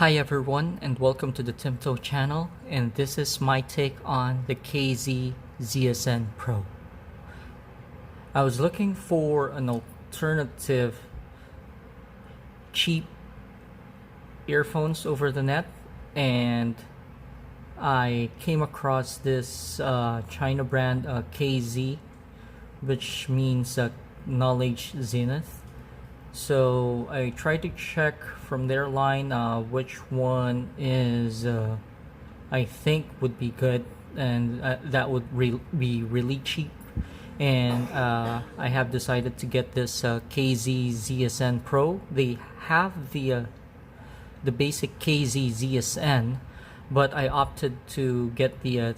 Hi everyone and welcome to the Timto channel, and this is my take on the KZ ZSN Pro. I was looking for an alternative cheap earphones over the net, and I came across this China brand KZ, which means Knowledge Zenith. So I tried to check from their line which one is I think would be good, and that would be really cheap. And I have decided to get this KZ ZSN Pro. They have the basic KZ ZSN, but I opted to get the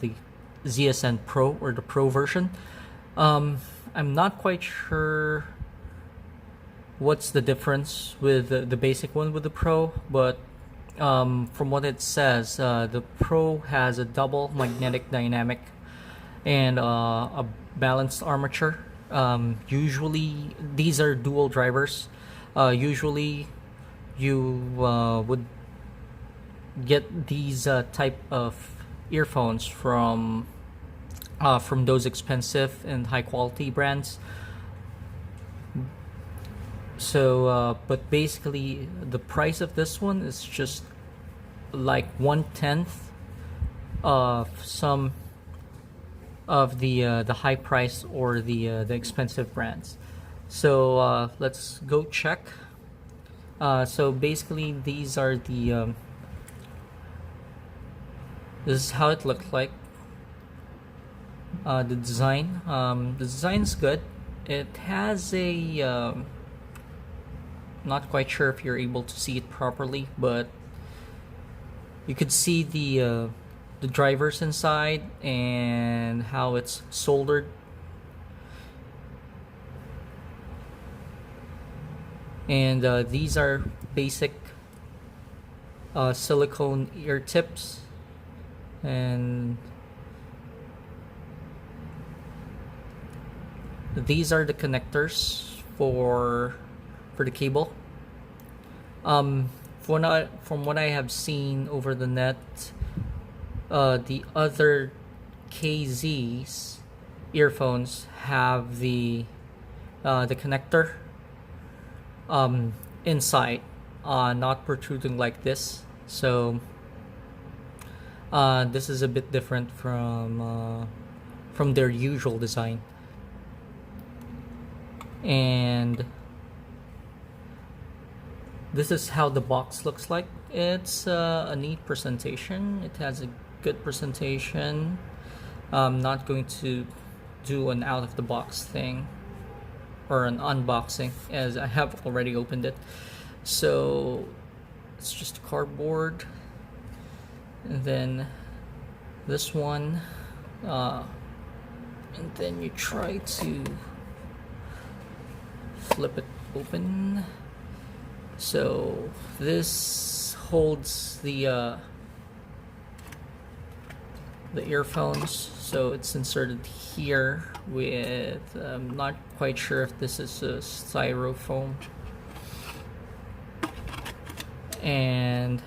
ZSN Pro, or the Pro version. I'm not quite sure what's the difference with the basic one with the Pro, but from what it says, the Pro has a double magnetic dynamic and a balanced armature. Usually these are dual drivers. Usually you would get these type of earphones from those expensive and high quality brands. So but basically the price of this one is just like 1/10 of some of the high price or the expensive brands. So let's go check. So basically these are this is how it looks like. The design is good. It has a not quite sure if you're able to see it properly, but you could see the drivers inside and how it's soldered. And these are basic silicone ear tips, and these are the connectors for the cable. From what I have seen over the net, the other KZ's earphones have the connector inside, not protruding like this. So this is a bit different from their usual design. And this is how the box looks like. It's a neat presentation. It has a good presentation. I'm not going to do an out of the box thing or an unboxing, as I have already opened it. So it's just cardboard, and then this one, and then you try to flip it open. So this holds the earphones, so it's inserted here with, I'm not quite sure if this is a styrofoam, and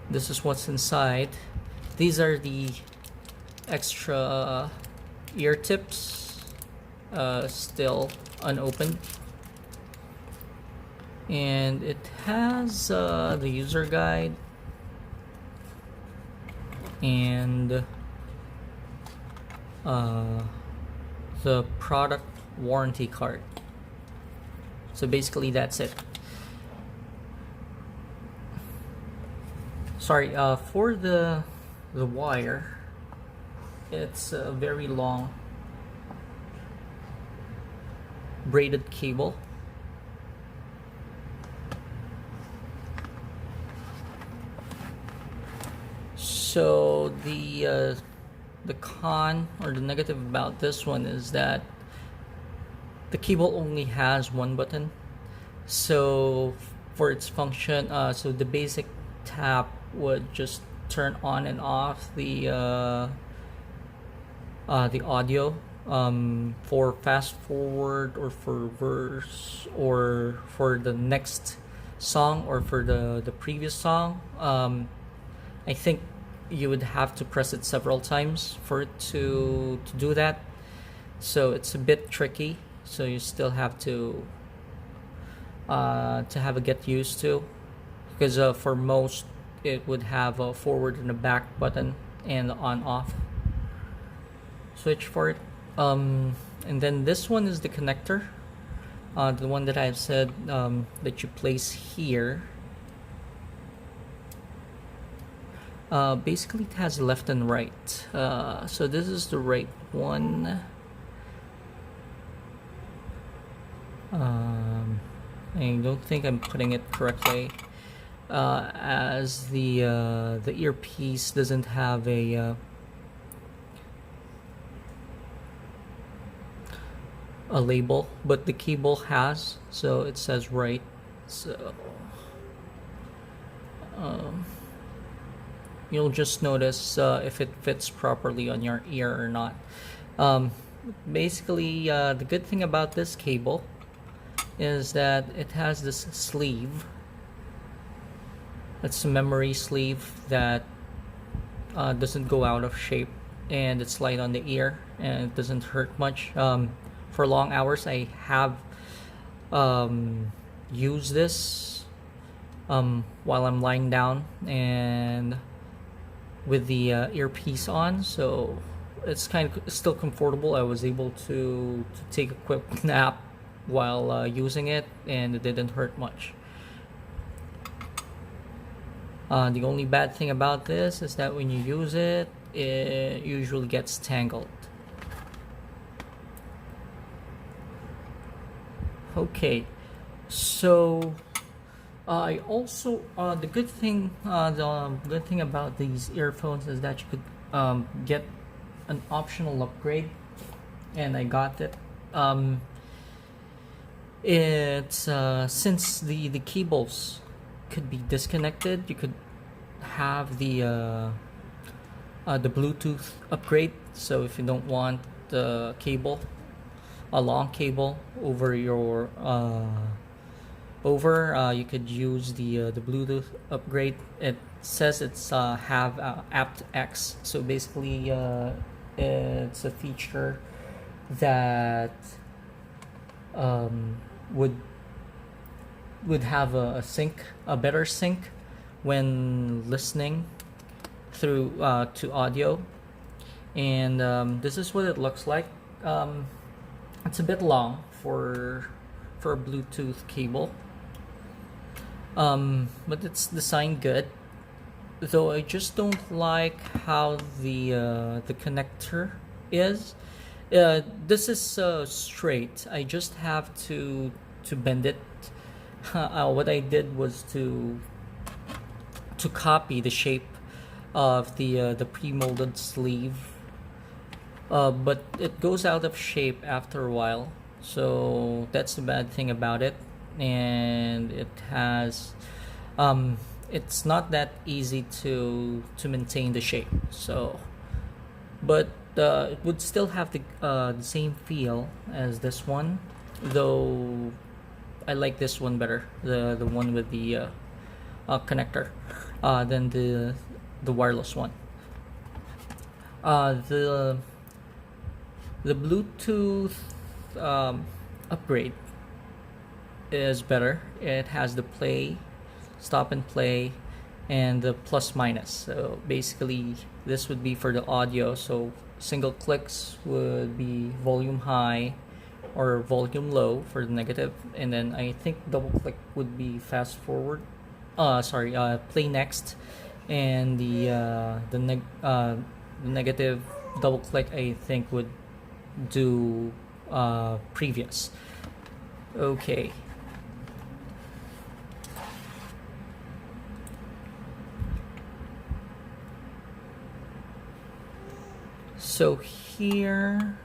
this is what's inside. These are the extra ear tips, still unopened. And it has the user guide and the product warranty card. So basically that's it. Sorry, for the wire, it's a very long braided cable. So the con or the negative about this one is that the cable only has one button. So for its function, so the basic tap would just turn on and off the audio. For fast forward or for reverse or for the next song or for the previous song, I think you would have to press it several times for it to do that. So it's a bit tricky. So you still have to have a get used to, because for most it would have a forward and a back button and on off switch for it. And then this one is the connector, the one that I've said that you place here. Basically it has left and right, so this is the right one. I don't think I'm putting it correctly, as the earpiece doesn't have a label, but the cable has, so it says right. So you'll just notice if it fits properly on your ear or not. Basically, the good thing about this cable is that it has this sleeve. It's a memory sleeve that doesn't go out of shape, and it's light on the ear and it doesn't hurt much. For long hours I have used this while I'm lying down and with the earpiece on, so it's kind of still comfortable. I was able to take a quick nap while using it, and it didn't hurt much. The only bad thing about this is that when you use it, it usually gets tangled. Okay, so I also the good thing about these earphones is that you could get an optional upgrade, and I got it. It's since the cables could be disconnected, you could have the Bluetooth upgrade. So if you don't want the cable, a long cable over your you could use the Bluetooth upgrade. It says it's have aptX, so basically it's a feature that would have a better sync when listening through to audio. And this is what it looks like. It's a bit long for a Bluetooth cable, but it's designed good. Though I just don't like how the connector is. This is straight. I just have to bend it. What I did was to copy the shape of the pre-molded sleeve, but it goes out of shape after a while. So that's the bad thing about it, and it has it's not that easy to maintain the shape. So, but it would still have the same feel as this one, though I like this one better, the one with the connector, than the wireless one. The Bluetooth upgrade is better. It has the play, stop and play, and the plus minus. So basically this would be for the audio, so single clicks would be volume high or volume low for the negative, and then I think double click would be fast forward, play next, and the negative double click I think would do previous. Okay. So here,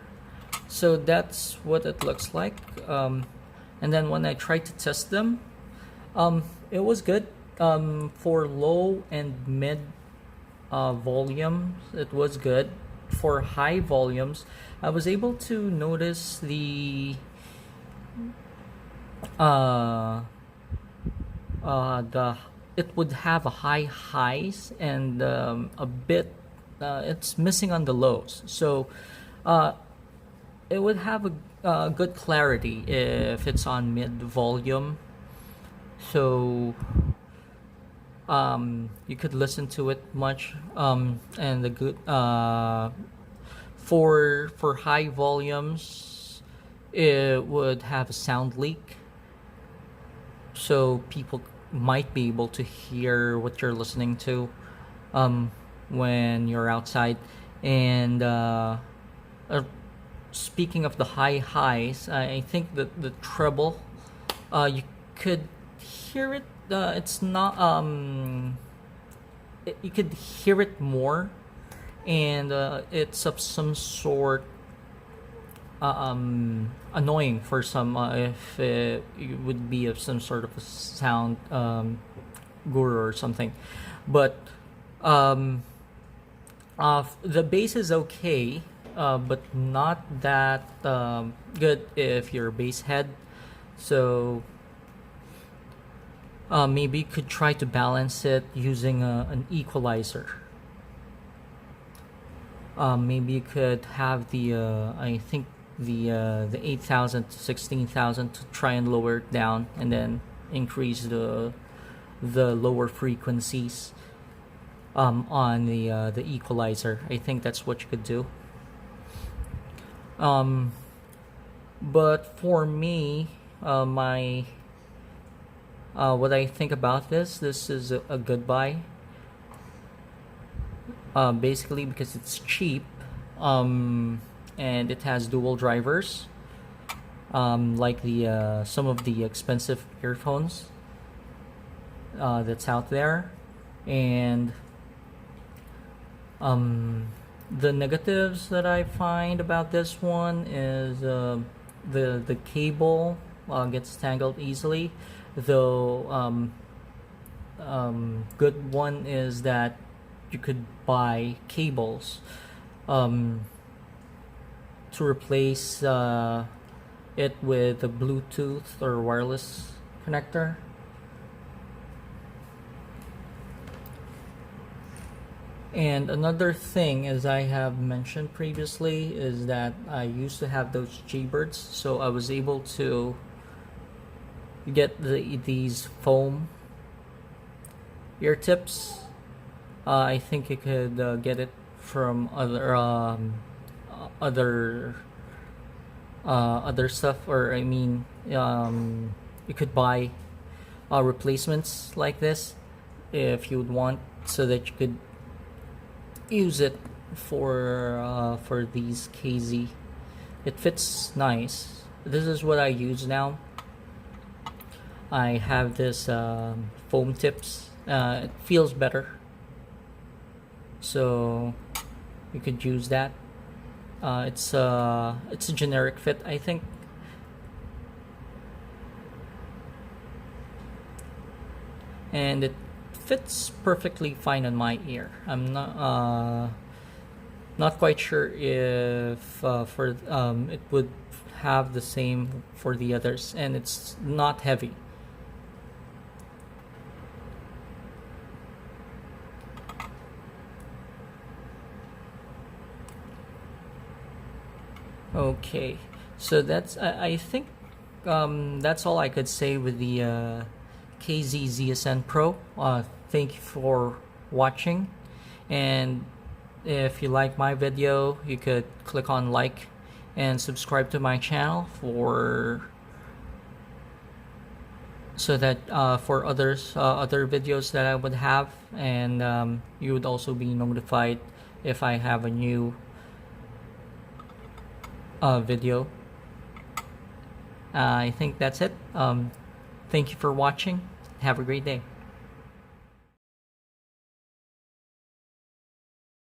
so that's what it looks like, and then when I tried to test them, it was good. For low and mid volumes, it was good. For high volumes, I was able to notice the the it would have a high highs and a bit it's missing on the lows. So it would have a good clarity if it's on mid volume. So you could listen to it much, and the good for high volumes, it would have a sound leak, so people might be able to hear what you're listening to when you're outside. And uh, speaking of the high highs, I think that the treble, you could hear it. It's not you could hear it more, and it's of some sort annoying for some, if it would be of some sort of a sound guru or something. But the bass is okay, but not that good if you're a bass head. So maybe you could try to balance it using an equalizer. Maybe you could have the I think the 8,000 to 16,000 to try and lower it down, and then increase the lower frequencies on the equalizer. I think that's what you could do. But for me, my what I think about this is a good buy. Basically because it's cheap, and it has dual drivers, like the some of the expensive earphones that's out there. And the negatives that I find about this one is the cable gets tangled easily, though good one is that you could buy cables to replace it with a Bluetooth or wireless connector. And another thing, as I have mentioned previously, is that I used to have those Jaybirds, so I was able to get these foam ear tips. I think you could get it from other stuff, or I mean, you could buy replacements like this if you would want, so that you could use it for these KZ. It fits nice. This is what I use now. I have this foam tips. It feels better, so you could use that. It's a generic fit, I think. And it fits perfectly fine on my ear. I'm not quite sure if for it would have the same for the others, and it's not heavy. Okay, so that's I think that's all I could say with the KZ ZSN Pro. Thank you for watching, and if you like my video, you could click on like and subscribe to my channel so that for other videos that I would have, and you would also be notified if I have a new video. I think that's it. Thank you for watching. Have a great day.